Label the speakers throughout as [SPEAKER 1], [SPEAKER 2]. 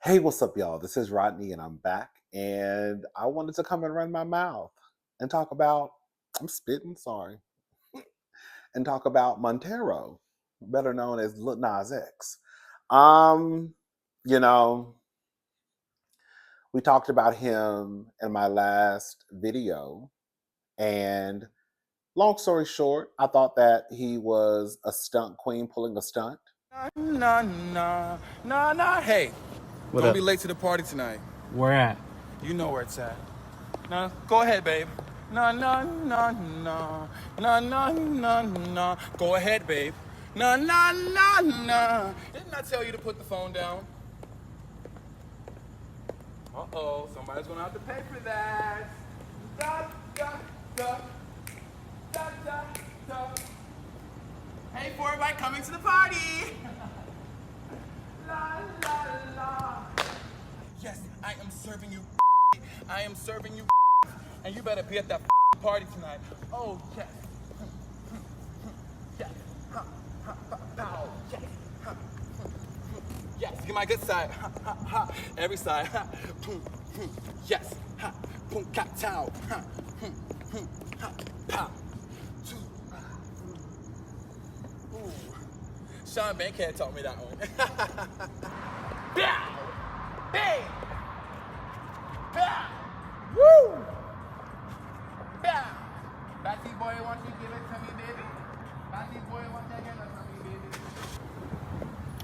[SPEAKER 1] Hey, what's up, y'all? This is Rodney, and I'm back. And I wanted to come and run my mouth and talk about, I'm spitting, sorry, and talk about Montero, better known as Lil Nas X. Um, you know, we talked about him in my last video, and long story short, I thought that he was a stunt queen pulling a stunt.
[SPEAKER 2] Nah, nah, nah, nah. Hey,
[SPEAKER 3] What
[SPEAKER 2] don't
[SPEAKER 3] up?
[SPEAKER 2] be late to the party tonight.
[SPEAKER 3] Where at?
[SPEAKER 2] You know where it's at. Nah, go ahead, babe. Nah, nah, nah, nah, nah, nah, nah, nah. Go ahead, babe. Nah, nah, nah, nah. Didn't I tell you to put the phone down? Uh-oh, somebody's gonna have to pay for that. Da, da, da, da, da, da. Hey, for everybody coming to the party. La, la, la. Yes, I am serving you. I am serving you. And you better be at that party tonight. Oh, yes. Yes. Pow. Yes. Yes. Get my good side. Every side. Yes. Boom, cat, tow. Pow. Ooh. Sean Bankhead taught me that one. Bow. Bang. Bow. Woo. Bow. Batty boy, won't you give it to me, baby? Batty boy, won't you give it to me, baby?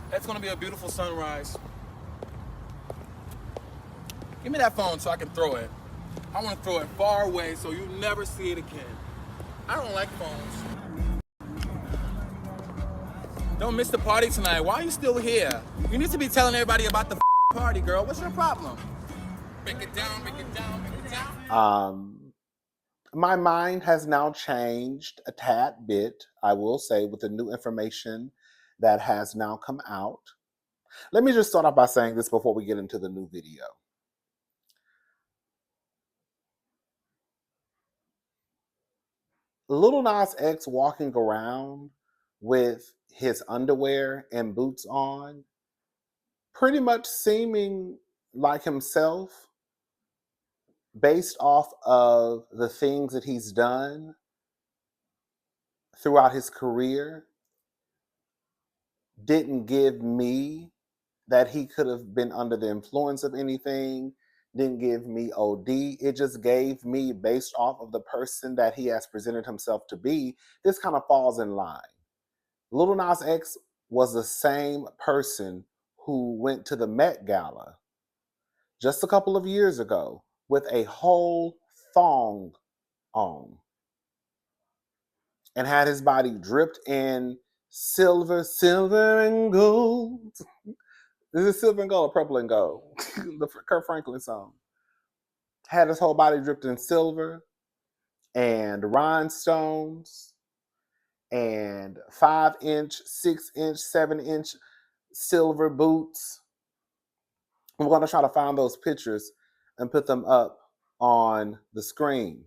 [SPEAKER 2] That's gonna be a beautiful sunrise. Give me that phone so I can throw it. I want to throw it far away so you never see it again. I don't like phones. Don't miss the party tonight. Why are you still here? You need to be telling everybody about the party, girl. What's your problem? Break it down, break it down, break it down.
[SPEAKER 1] My mind has now changed a tad bit, I will say, with the new information that has now come out. Let me just start off by saying this before we get into the new video. Lil Nas X walking around with his underwear and boots on, pretty much seeming like himself based off of the things that he's done throughout his career, didn't give me that he could have been under the influence of anything, didn't give me OD. It just gave me, based off of the person that he has presented himself to be, this kind of falls in line. Lil Nas X was the same person who went to the Met Gala just a couple of years ago with a whole thong on and had his body dripped in silver, silver and gold. This is silver and gold or purple and gold? The Kurt Franklin song. Had his whole body dripped in silver and rhinestones and 5-inch, 6-inch, 7-inch silver boots. We're going to try to find those pictures and put them up on the screen.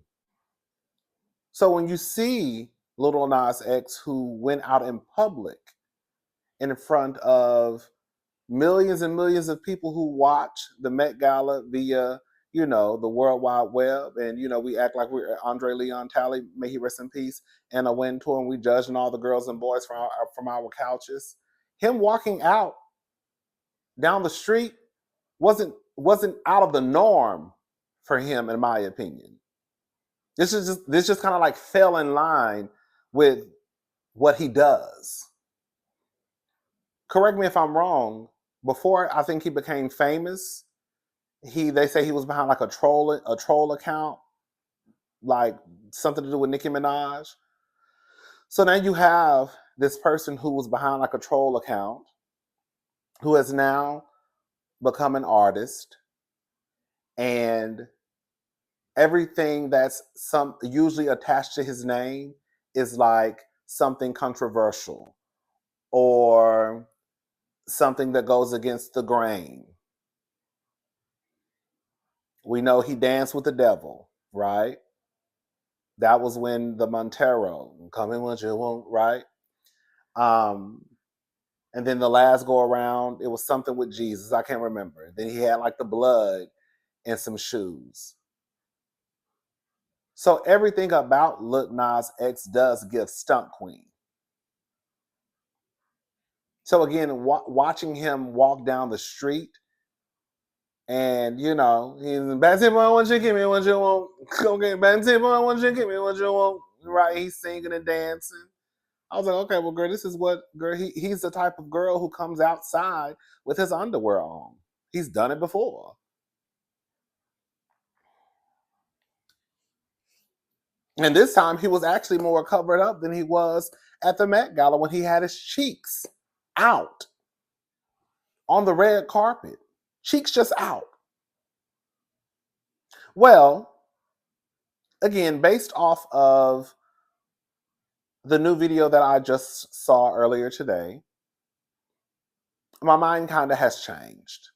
[SPEAKER 1] So when you see Lil Nas X, who went out in public in front of millions and millions of people who watch the Met Gala via, the World Wide Web, and we act like we're Andre Leon Talley, may he rest in peace, and a wind tour, and we judging all the girls and boys from our couches. Him walking out down the street wasn't out of the norm for him, in my opinion. This just kind of like fell in line with what he does. Correct me if I'm wrong. Before I think he became famous, they say he was behind like a troll account, like something to do with Nicki Minaj. So now you have this person who was behind like a troll account, who has now become an artist, and everything that's usually attached to his name is like something controversial or something that goes against the grain. We know he danced with the devil, right? That was when the Montero, come in what you want, right? And then the last go around, it was something with Jesus. I can't remember. Then he had like the blood and some shoes. So everything about Lil Nas X does give stunt queen. So again, watching him walk down the street, and he's back to what you give me what you want. Okay, back to what you give me what you want. Right? He's singing and dancing. I was like, okay, well, girl, this is what girl. He's the type of girl who comes outside with his underwear on. He's done it before. And this time he was actually more covered up than he was at the Met Gala when he had his cheeks out on the red carpet. Cheeks just out. Well, again, based off of the new video that I just saw earlier today, my mind kind of has changed.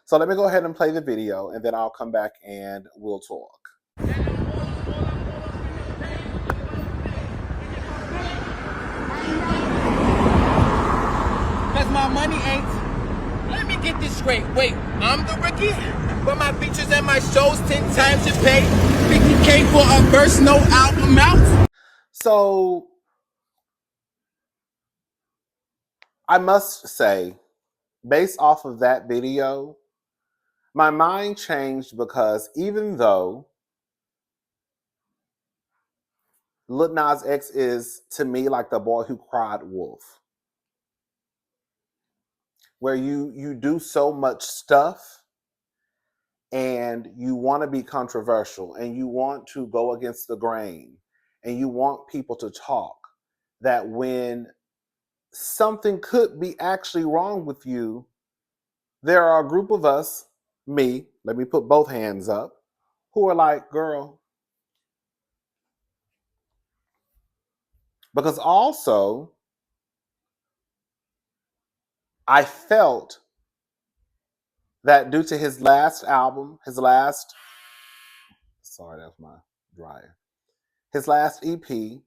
[SPEAKER 1] So let me go ahead and play the video, and then I'll come back and we'll talk.
[SPEAKER 2] Cause my money ain't. Let me get this straight. Wait, I'm the rookie? But my features and my shows 10 times your pay. 50K for a verse, no album out.
[SPEAKER 1] So I must say, based off of that video, my mind changed because even though Lil Nas X is, to me, like the boy who cried wolf, where you do so much stuff and you want to be controversial and you want to go against the grain and you want people to talk, that when something could be actually wrong with you, there are a group of us, me, let me put both hands up, who are like, girl. Because also, I felt that due to his last album, sorry, that's my dryer, his last EP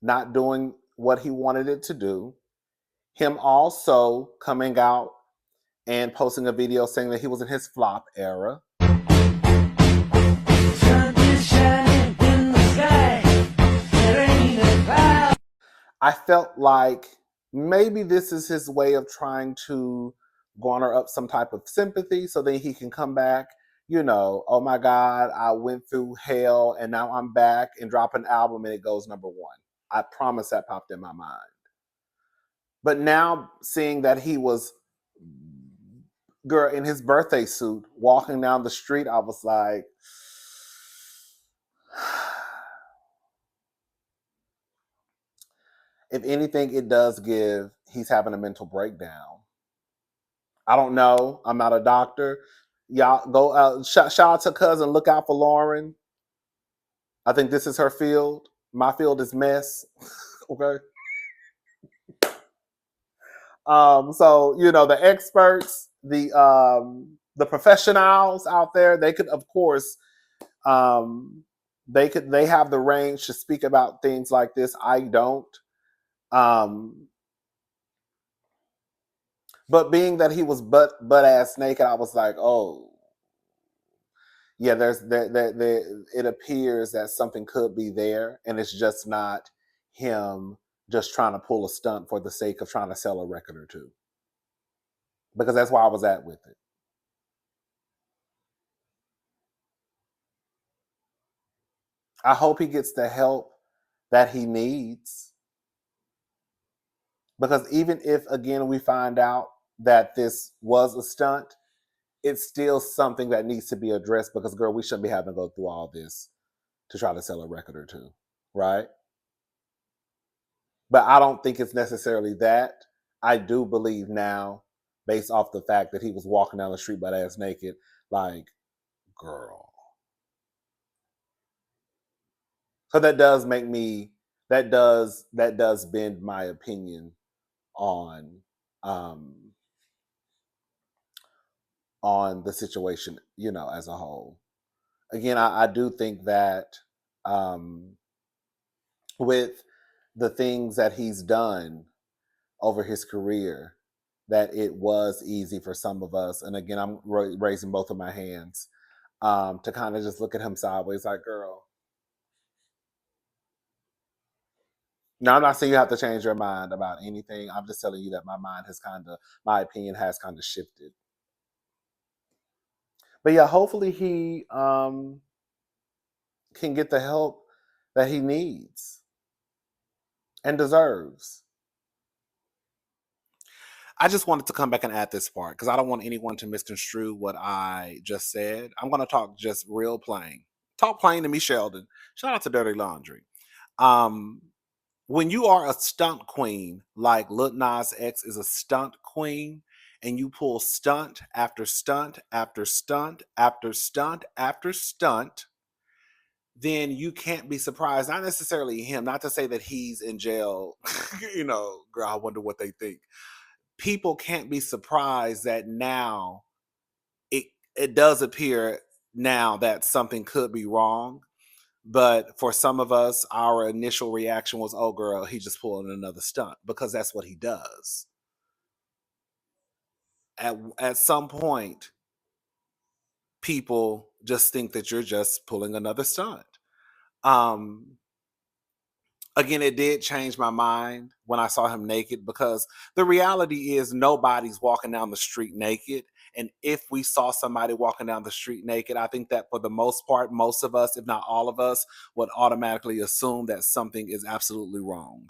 [SPEAKER 1] not doing what he wanted it to do, him also coming out and posting a video saying that he was in his flop era. I felt like maybe this is his way of trying to garner up some type of sympathy so that he can come back, oh my God, I went through hell and now I'm back, and drop an album and it goes #1. I promise that popped in my mind. But now seeing that he was, girl, in his birthday suit walking down the street, I was like, if anything, it does give he's having a mental breakdown. I don't know. I'm not a doctor. Y'all go shout out to cousin. Look out for Lauren. I think this is her field. My field is mess. Okay. So the experts, the professionals out there, they could, of course, they have the range to speak about things like this. I don't. But being that he was butt ass naked, I was like, oh, yeah. It appears that something could be there, and it's just not him just trying to pull a stunt for the sake of trying to sell a record or two. Because that's where I was at with it. I hope he gets the help that he needs. Because even if, again, we find out that this was a stunt, it's still something that needs to be addressed, because, girl, we shouldn't be having to go through all this to try to sell a record or two, right? But I don't think it's necessarily that. I do believe now, based off the fact that he was walking down the street butt ass naked, like, girl. So that does make me, that does bend my opinion on the situation, as a whole. Again, I do think that with the things that he's done over his career that it was easy for some of us. And again, I'm raising both of my hands to kind of just look at him sideways, like, girl. No, I'm not saying you have to change your mind about anything. I'm just telling you that my opinion has kind of shifted. But yeah, hopefully he can get the help that he needs and deserves. I just wanted to come back and add this part because I don't want anyone to misconstrue what I just said. I'm going to talk just real plain. Talk plain to me, Sheldon. Shout out to Dirty Laundry. Um, when you are a stunt queen, like Lil Nas X is a stunt queen, and you pull stunt after stunt after stunt after stunt after stunt, then you can't be surprised. Not necessarily him, not to say that he's in jail. Girl, I wonder what they think. People can't be surprised that now it does appear now that something could be wrong. But for some of us, our initial reaction was, oh, girl, he just pulling another stunt because that's what he does. At some point, people just think that you're just pulling another stunt. Um, Again, it did change my mind when I saw him naked because the reality is nobody's walking down the street naked. And if we saw somebody walking down the street naked, I think that for the most part, most of us, if not all of us, would automatically assume that something is absolutely wrong.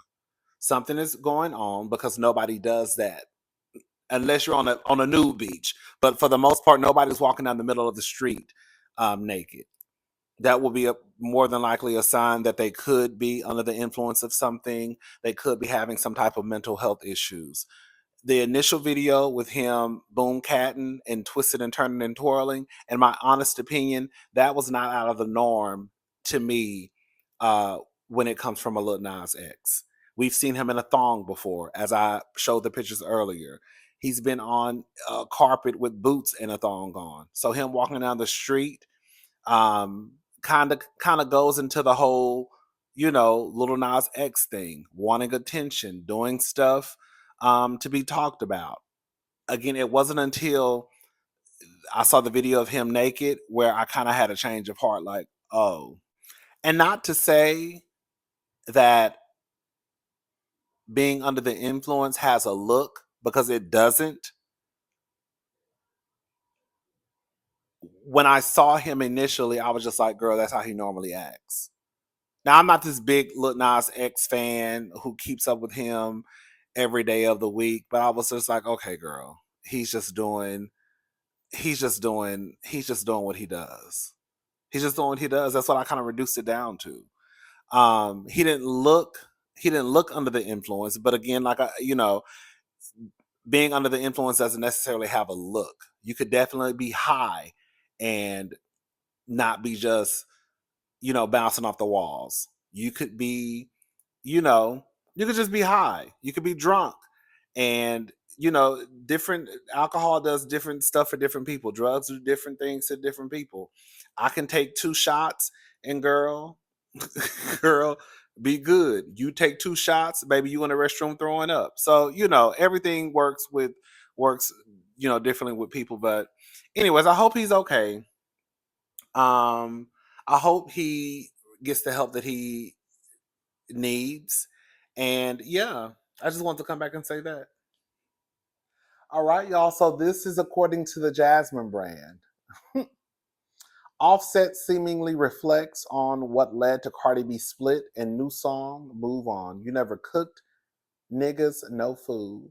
[SPEAKER 1] Something is going on because nobody does that unless you're on a nude beach. But for the most part, nobody's walking down the middle of the street naked. That will be more than likely a sign that they could be under the influence of something. They could be having some type of mental health issues. The initial video with him boom catting and twisted and turning and twirling, in my honest opinion, that was not out of the norm to me uh, when it comes from a Lil Nas X. We've seen him in a thong before, as I showed the pictures earlier. He's been on a carpet with boots and a thong on. So him walking down the street um kind of goes into the whole Little Nas X thing, wanting attention, doing stuff to be talked about. Again, it wasn't until I saw the video of him naked where I kind of had a change of heart, like, oh. And not to say that being under the influence has a look, because it doesn't. When I saw him initially, I was just like, girl, that's how he normally acts. Now, I'm not this big Lil Nas X fan who keeps up with him every day of the week, but I was just like, okay, girl, he's just doing what he does. He's just doing what he does. That's what I kind of reduced it down to. He didn't look under the influence, but again, being under the influence doesn't necessarily have a look. You could definitely be high and not be just bouncing off the walls. You could be, you know, you could just be high. You could be drunk. And, different alcohol does different stuff for different people. Drugs do different things to different people. I can take 2 shots and girl, girl, be good. You take 2 shots, baby, you in the restroom throwing up. So, everything works, differently with people. But anyways, I hope he's okay. Um, I hope he gets the help that he needs. And yeah, I just want to come back and say that. All right, y'all. So this is according to the Jasmine brand. Offset seemingly reflects on what led to Cardi B split and new song Move On. You never cooked, niggas, no food.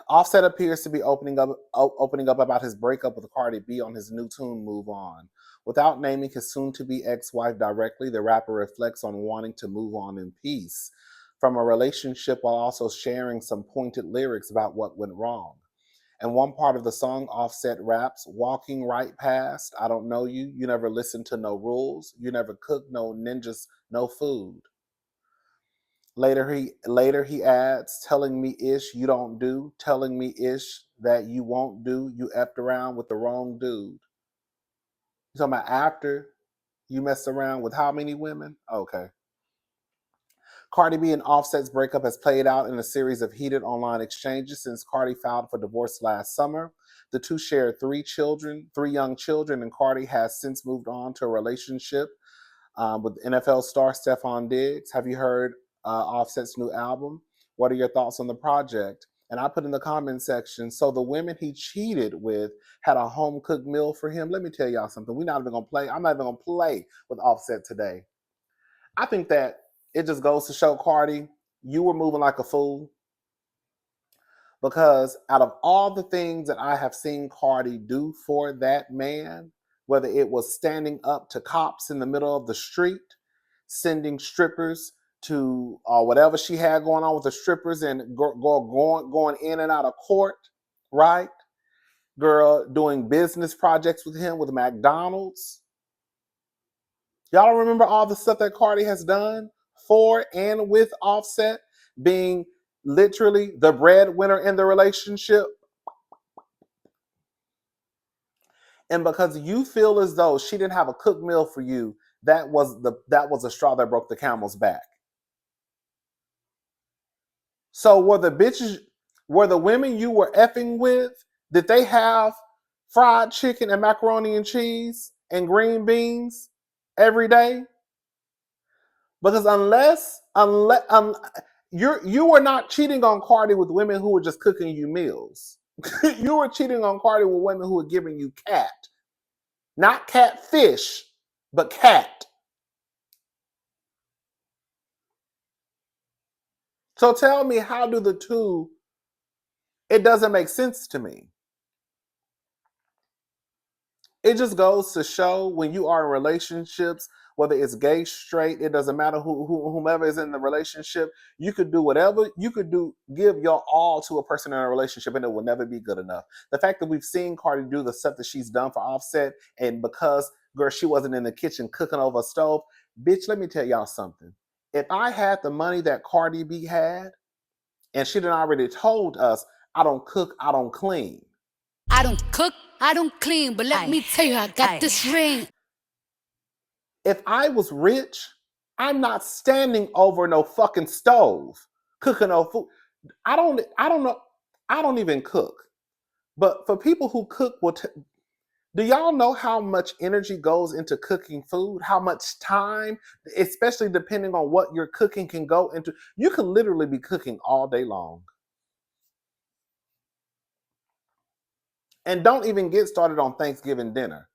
[SPEAKER 1] Offset appears to be opening up about his breakup with Cardi B on his new tune Move On. Without naming his soon-to-be ex-wife directly, the rapper reflects on wanting to move on in peace from a relationship while also sharing some pointed lyrics about what went wrong. And one part of the song, Offset raps, walking right past, I don't know you, you never listen to no rules, you never cook no ninjas, no food. Later he adds, telling me ish you don't do, telling me ish that you won't do, you effed around with the wrong dude. You talking about after you messed around with how many women? Okay. Cardi B and Offset's breakup has played out in a series of heated online exchanges since Cardi filed for divorce last summer. The two share three young children, and Cardi has since moved on to a relationship with NFL star Stephon Diggs. Have you heard Offset's new album? What are your thoughts on the project? And I put in the comment section, so the women he cheated with had a home cooked meal for him. Let me tell y'all something. We're not even gonna play. I'm not even gonna play with Offset today. I think that it just goes to show, Cardi, you were moving like a fool. Because out of all the things that I have seen Cardi do for that man, whether it was standing up to cops in the middle of the street, sending strippers to whatever she had going on with the strippers and going in and out of court, right? Girl, doing business projects with him with McDonald's. Y'all don't remember all the stuff that Cardi has done for and with Offset, being literally the breadwinner in the relationship? And because you feel as though she didn't have a cooked meal for you, that was the straw that broke the camel's back. So were the women you were effing with, did they have fried chicken and macaroni and cheese and green beans every day? Because unless you were not cheating on Cardi with women who were just cooking you meals. You were cheating on Cardi with women who were giving you cat. Not catfish, but cat. So tell me, how do the two, it doesn't make sense to me. It just goes to show, when you are in relationships, whether it's gay, straight, it doesn't matter whomever is in the relationship, you could do whatever you could do, give your all to a person in a relationship, and it will never be good enough. The fact that we've seen Cardi do the stuff that she's done for Offset, and because, girl, she wasn't in the kitchen cooking over a stove, bitch, let me tell y'all something. If I had the money that Cardi B had, and she done already told us, I don't cook, I don't clean.
[SPEAKER 3] I don't cook, I don't clean, but let me tell you, I got this ring.
[SPEAKER 1] If I was rich, I'm not standing over no fucking stove cooking no food. I don't know. I don't even cook. But for people who cook, do y'all know how much energy goes into cooking food? How much time, especially depending on what you're cooking, can go into? You can literally be cooking all day long. And don't even get started on Thanksgiving dinner.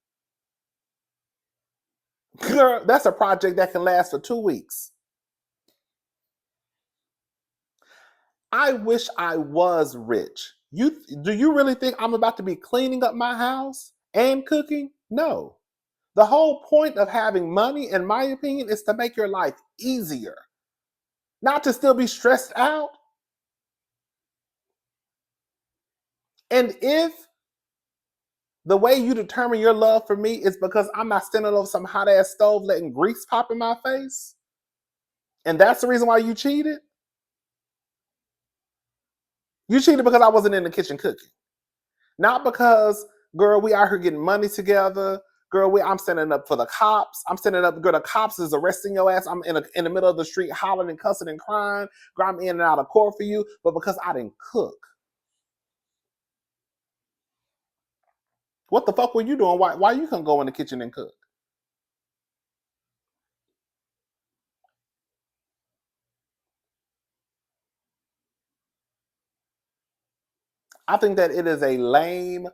[SPEAKER 1] Girl, that's a project that can last for 2 weeks. I wish I was rich. Do you really think I'm about to be cleaning up my house and cooking? No. The whole point of having money, in my opinion, is to make your life easier, not to still be stressed out. And if the way you determine your love for me is because I'm not standing over some hot ass stove letting grease pop in my face, and that's the reason why you cheated, because I wasn't in the kitchen cooking. Not because, girl, we out here getting money together. Girl, I'm standing up for the cops. I'm standing up, girl, the cops is arresting your ass. I'm in the middle of the street hollering and cussing and crying. Girl, I'm in and out of court for you. But because I didn't cook. What the fuck were you doing? Why you couldn't go in the kitchen and cook? I think that it is a lame,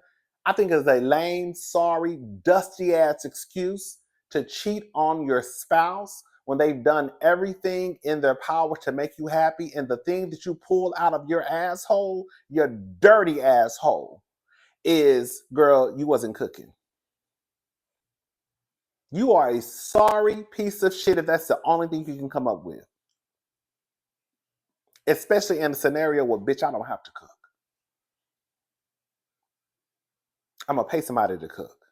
[SPEAKER 1] sorry, dusty ass excuse to cheat on your spouse when they've done everything in their power to make you happy. And the thing that you pull out of your asshole, your dirty asshole, is, girl, you wasn't cooking. You are a sorry piece of shit if that's the only thing you can come up with. Especially in a scenario where, bitch, I don't have to cook. I'm going to pay somebody to cook.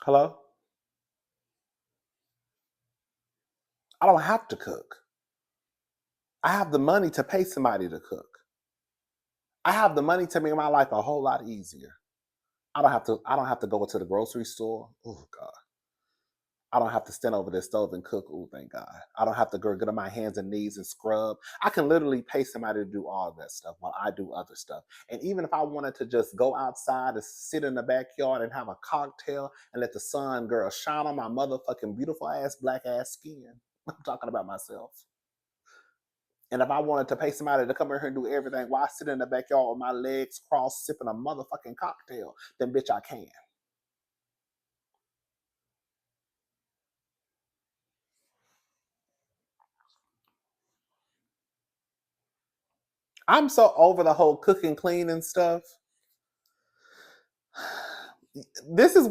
[SPEAKER 1] Hello? I don't have to cook. I have the money to pay somebody to cook. I have the money to make my life a whole lot easier. I don't have to go to the grocery store. Oh God. I don't have to stand over the stove and cook. Oh, thank God. I don't have to go get on my hands and knees and scrub. I can literally pay somebody to do all that stuff while I do other stuff. And even if I wanted to just go outside and sit in the backyard and have a cocktail and let the sun, girl, shine on my motherfucking beautiful ass, black ass skin. I'm talking about myself. And if I wanted to pay somebody to come in here and do everything while I sit in the backyard with my legs crossed, sipping a motherfucking cocktail, then bitch, I can. I'm so over the whole cooking, cleaning stuff. This is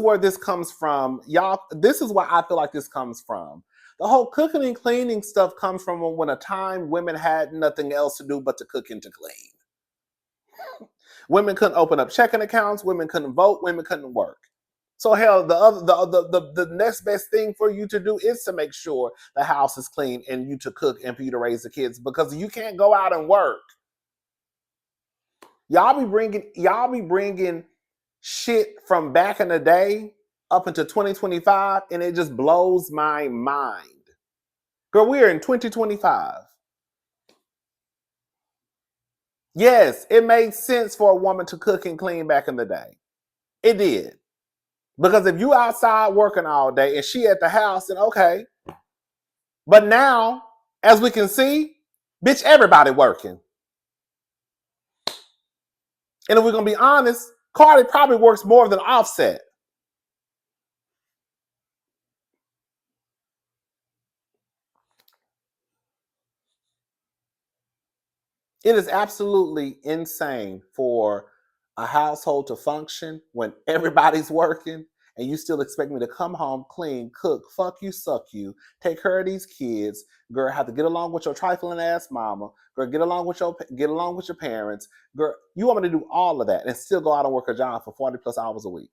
[SPEAKER 1] where this comes from, y'all. This is where I feel like this comes from. The whole cooking and cleaning stuff comes from when a time women had nothing else to do but to cook and to clean. Women couldn't open up checking accounts. Women couldn't vote. Women couldn't work. So hell, the next best thing for you to do is to make sure the house is clean and you to cook and for you to raise the kids, because you can't go out and work. Y'all be bringing shit from back in the day up into 2025, and it just blows my mind. Girl, we're in 2025. Yes, it made sense for a woman to cook and clean back in the day. It did. Because if you outside working all day and she at the house, then okay. But now, as we can see, bitch, everybody working. And if we're going to be honest, Cardi probably works more than Offset. It is absolutely insane for a household to function when everybody's working and you still expect me to come home, clean, cook, fuck you, suck you, take care of these kids, girl, have to get along with your trifling ass mama, girl, get along with your parents, girl, you want me to do all of that and still go out and work a job for 40 plus hours a week.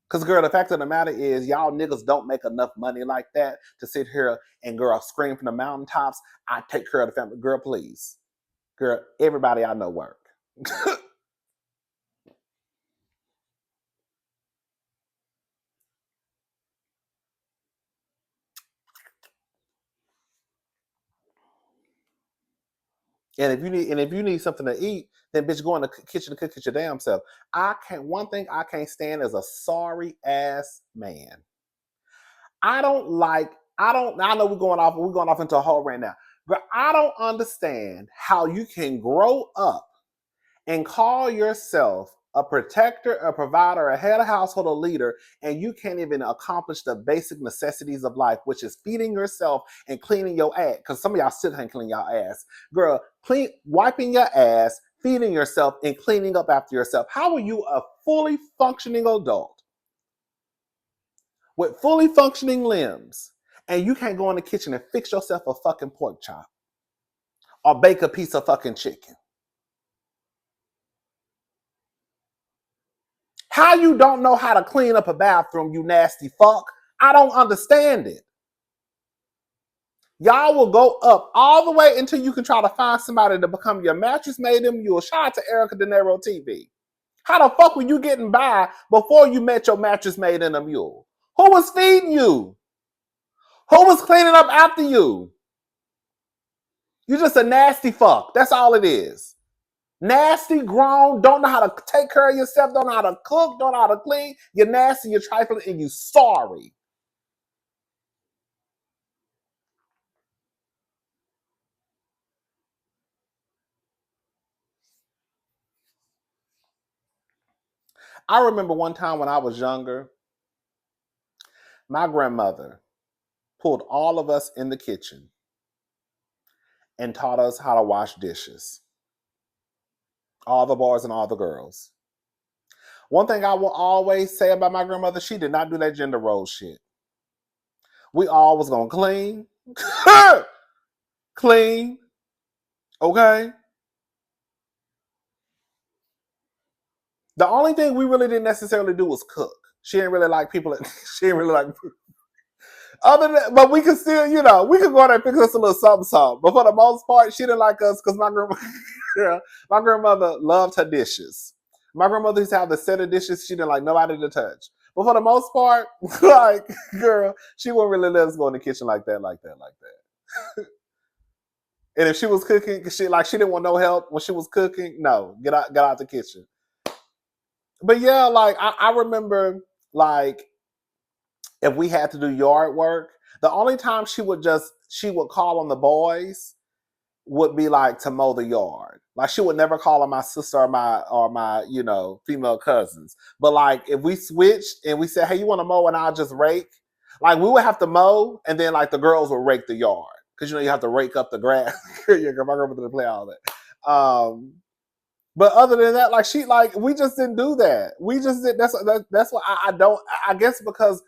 [SPEAKER 1] Because, girl, the fact of the matter is, y'all niggas don't make enough money like that to sit here and, girl, scream from the mountaintops, I take care of the family. Girl, please. Girl, everybody I know work. And if you need something to eat, then bitch, go in the kitchen to cook it your damn self. One thing I can't stand is a sorry ass man. I know we're going off into a hole right now. But I don't understand how you can grow up and call yourself a protector, a provider, a head of household, a leader, and you can't even accomplish the basic necessities of life, which is feeding yourself and cleaning your ass. Because some of y'all still can't clean your ass. Girl, wiping your ass, feeding yourself, and cleaning up after yourself. How are you a fully functioning adult with fully functioning limbs, and you can't go in the kitchen and fix yourself a fucking pork chop or bake a piece of fucking chicken? How you don't know how to clean up a bathroom, you nasty fuck? I don't understand it. Y'all will go up all the way until you can try to find somebody to become your mattress maid and mule. Shout out to Erica De Niro TV. How the fuck were you getting by before you met your mattress maid and a mule? Who was feeding you? Who was cleaning up after you? You're just a nasty fuck. That's all it is. Nasty, grown, don't know how to take care of yourself, don't know how to cook, don't know how to clean. You're nasty, you're trifling, and you're sorry. I remember one time when I was younger, my grandmother pulled all of us in the kitchen and taught us how to wash dishes. All the boys and all the girls. One thing I will always say about my grandmother, she did not do that gender role shit. We all was gonna clean. Clean. Okay? The only thing we really didn't necessarily do was cook. She didn't really like people. She didn't really like. Other than, but we could still, you know, we could go out there and fix us a little something, something. But for the most part, she didn't like us because my grandmother loved her dishes. My grandmother used to have the set of dishes she didn't like nobody to touch. But for the most part, like, girl, she wouldn't really let us go in the kitchen like that. And if she was cooking, she didn't want no help when she was cooking. No, get out the kitchen. But yeah, like I remember, like, if we had to do yard work, the only time she would call on the boys would be like to mow the yard. Like she would never call on my sister or my female cousins. But like if we switched and we said, hey, you want to mow and I'll just rake, like we would have to mow and then like the girls would rake the yard. Because you have to rake up the grass. My grandmother didn't play all that. But other than that, we just didn't do that. We just did. That's why I don't. I guess because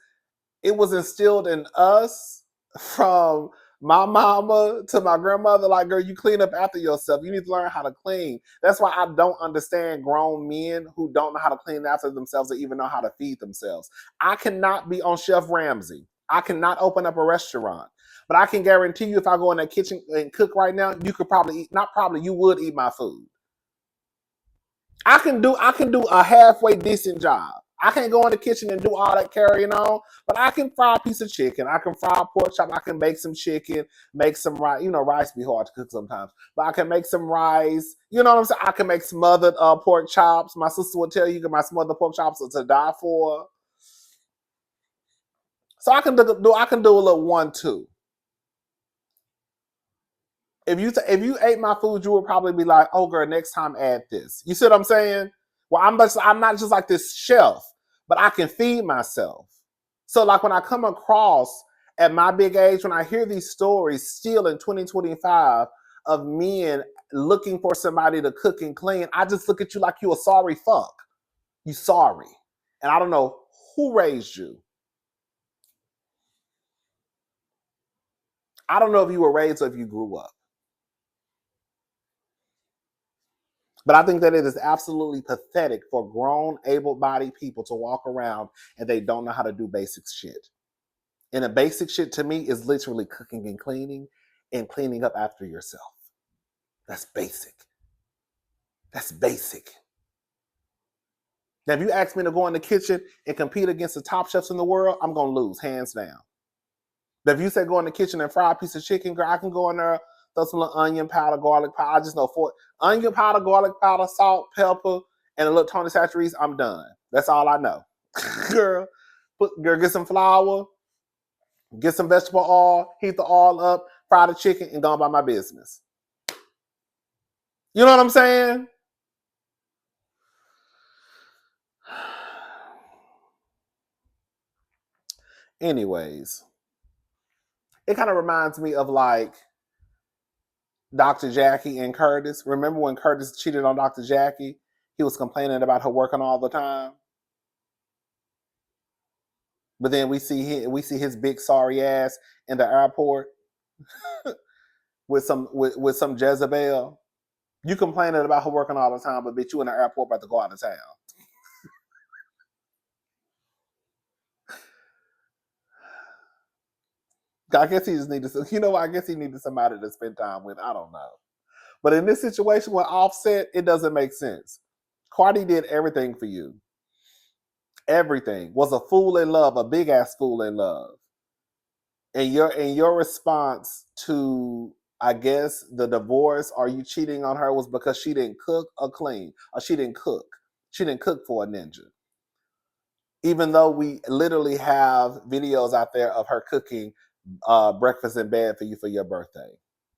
[SPEAKER 1] it was instilled in us from my mama to my grandmother. Like, girl, you clean up after yourself. You need to learn how to clean. That's why I don't understand grown men who don't know how to clean after themselves or even know how to feed themselves. I cannot be on Chef Ramsay. I cannot open up a restaurant. But I can guarantee you if I go in that kitchen and cook right now, you could probably eat, not probably, you would eat my food. I can do a halfway decent job. I can't go in the kitchen and do all that carrying on, but I can fry a piece of chicken. I can fry a pork chop. I can make some chicken, make some rice. Rice be hard to cook sometimes, but I can make some rice. You know what I'm saying? I can make smothered pork chops. My sister would tell you that my smothered pork chops are to die for. So I can do a little 1-2. If you ate my food, you would probably be like, "Oh, girl, next time add this." You see what I'm saying? Well, I'm not just like this chef, but I can feed myself. So, like when I come across at my big age, when I hear these stories still in 2025 of men looking for somebody to cook and clean, I just look at you like you a sorry fuck. You sorry, and I don't know who raised you. I don't know if you were raised or if you grew up. But I think that it is absolutely pathetic for grown, able-bodied people to walk around and they don't know how to do basic shit. And the basic shit to me is literally cooking and cleaning up after yourself. That's basic. That's basic. Now, if you ask me to go in the kitchen and compete against the top chefs in the world, I'm going to lose, hands down. But if you say go in the kitchen and fry a piece of chicken, girl, I can go in there, throw some little onion powder, garlic powder. I just know onion powder, garlic powder, salt, pepper, and a little Tony Chachere's, I'm done. That's all I know. Girl, get some flour, get some vegetable oil, heat the oil up, fry the chicken, and go about my business. You know what I'm saying? Anyways, it kind of reminds me of like Dr. Jackie and Curtis. Remember when Curtis cheated on Dr. Jackie? He was complaining about her working all the time. But then we see his big sorry ass in the airport with some Jezebel. You complaining about her working all the time, but bitch, you in the airport about to go out of town. I guess he just needed I guess he needed somebody to spend time with. I don't know. But in this situation with Offset, it doesn't make sense. Cardi did everything for you. Everything. Was a fool in love, a big ass fool in love. And your response to, I guess, the divorce, are you cheating on her, was because she didn't cook or clean, or she didn't cook. She didn't cook for a ninja. Even though we literally have videos out there of her cooking breakfast in bed for you for your birthday.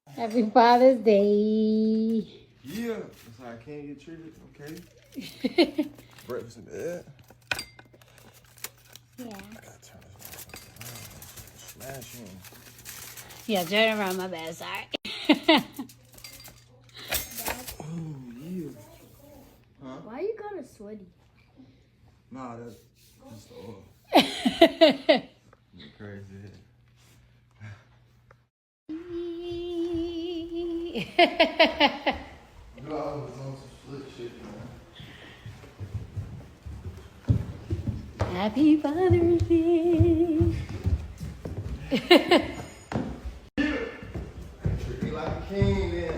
[SPEAKER 4] Happy Father's Day.
[SPEAKER 2] Yeah, that's how I can't get treated. Okay. Breakfast in bed.
[SPEAKER 4] Yeah.
[SPEAKER 2] I gotta turn this off. Smashing.
[SPEAKER 4] Yeah, turn around, my bad, sorry.
[SPEAKER 2] Oh, yeah. Huh?
[SPEAKER 5] Why are you kind of sweaty?
[SPEAKER 2] Nah, that's just the oil. You're crazy. No, I was on some slick shit, man.
[SPEAKER 4] Happy Father's Day.
[SPEAKER 1] Be like a king then.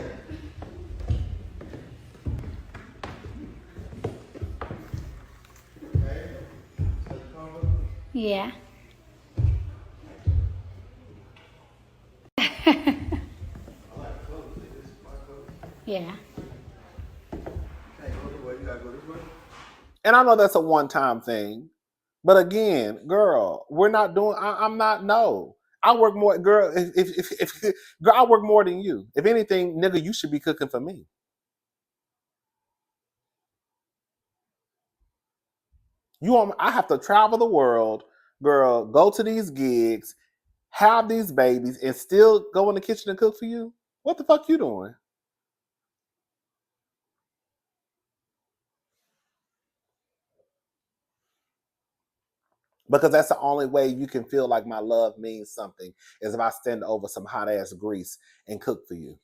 [SPEAKER 1] Okay.
[SPEAKER 4] Yeah. Yeah.
[SPEAKER 1] And I know that's a one-time thing, but again, girl, we're not doing. I'm not. No, I work more, girl. If girl, I work more than you. If anything, nigga, you should be cooking for me. You want? I have to travel the world, girl. Go to these gigs, have these babies, and still go in the kitchen and cook for you. What the fuck you doing? Because that's the only way you can feel like my love means something is if I stand over some hot ass grease and cook for you.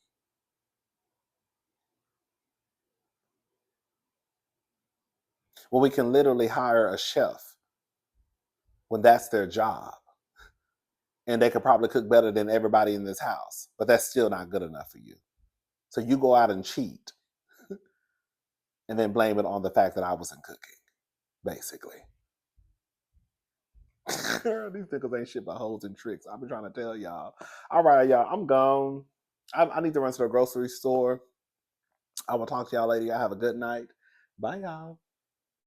[SPEAKER 1] Well, we can literally hire a chef when that's their job. And they could probably cook better than everybody in this house, but that's still not good enough for you. So you go out and cheat and then blame it on the fact that I wasn't cooking, basically. These niggas ain't shit but hoes and tricks. I've been trying to tell y'all. All right, y'all, I'm gone. I need to run to the grocery store. I will talk to y'all later. Y'all have a good night. Bye, y'all.